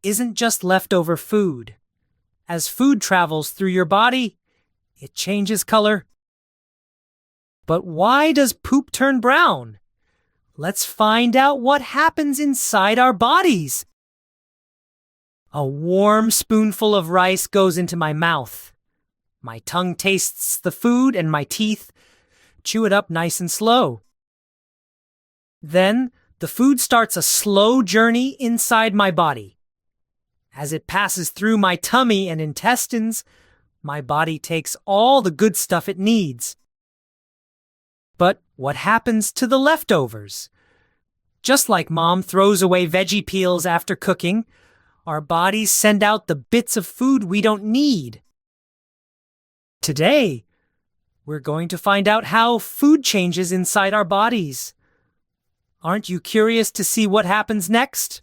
isn't just leftover food. As food travels through your body, it changes color. But why does poop turn brown? Let's find out what happens inside our bodies. A warm spoonful of rice goes into my mouth. My tongue tastes the food and my teeth chew it up nice and slow. Then the food starts a slow journey inside my body. As it passes through my tummy and intestines, my body takes all the good stuff it needs. But what happens to the leftovers? Just like Mom throws away veggie peels after cooking, our bodies send out the bits of food we don't need. Today, we're going to find out how food changes inside our bodies. Aren't you curious to see what happens next?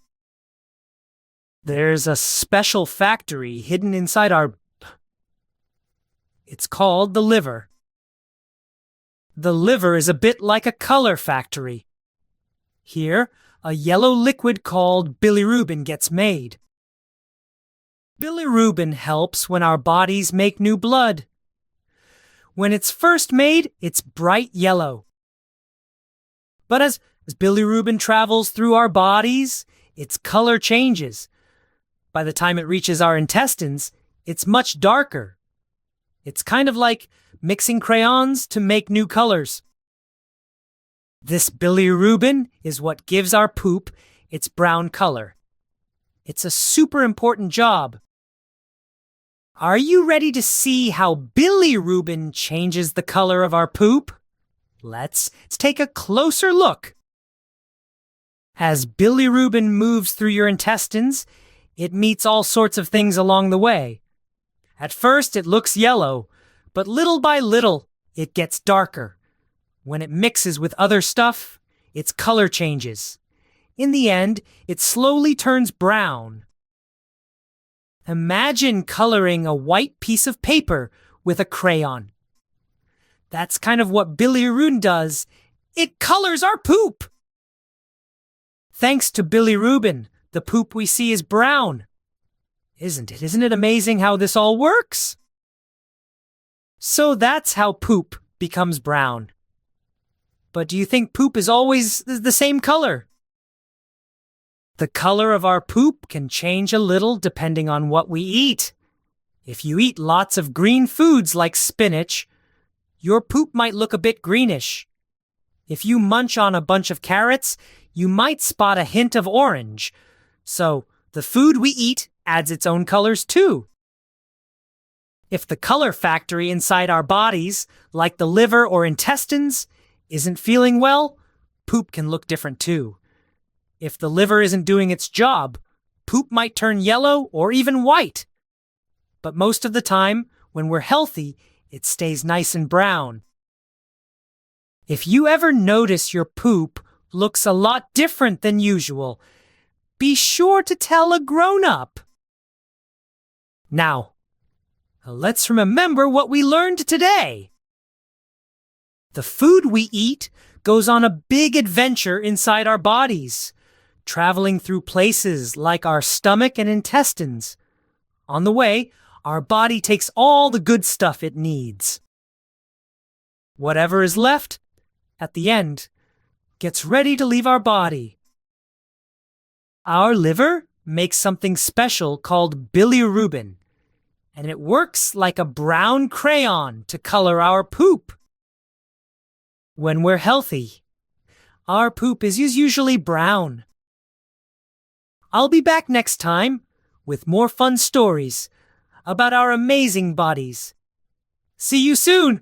There's a special factory hidden inside our... It's called the liver. The liver is a bit like a color factory. Here, a yellow liquid called bilirubin gets made. Bilirubin helps when our bodies make new blood. When it's first made, it's bright yellow. But as bilirubin travels through our bodies, its color changes. By the time it reaches our intestines, it's much darker. It's kind of like mixing crayons to make new colors. This bilirubin is what gives our poop its brown color. It's a super important job. Are you ready to see how bilirubin changes the color of our poop? Let's take a closer look. As bilirubin moves through your intestines, it meets all sorts of things along the way. At first, it looks yellow, but little by little, it gets darker. When it mixes with other stuff, its color changes. In the end, it slowly turns brown. Imagine coloring a white piece of paper with a crayon. That's kind of what bilirubin does. It colors our poop! Thanks to bilirubin, the poop we see is brown. Isn't it? Isn't it amazing how this all works? So that's how poop becomes brown. But do you think poop is always the same color? The color of our poop can change a little depending on what we eat. If you eat lots of green foods like spinach, your poop might look a bit greenish. If you munch on a bunch of carrots, you might spot a hint of orange. So the food we eat adds its own colors too. If the color factory inside our bodies, like the liver or intestines, isn't feeling well, poop can look different too. If the liver isn't doing its job, poop might turn yellow or even white. But most of the time, when we're healthy, it stays nice and brown. If you ever notice your poop looks a lot different than usual, be sure to tell a grown-up. Now, let's remember what we learned today. The food we eat goes on a big adventure inside our bodies, traveling through places like our stomach and intestines. On the way, our body takes all the good stuff it needs. Whatever is left, at the end, gets ready to leave our body. Our liver makes something special called bilirubin, and it works like a brown crayon to color our poop. When we're healthy, our poop is usually brown. I'll be back next time with more fun stories about our amazing bodies. See you soon!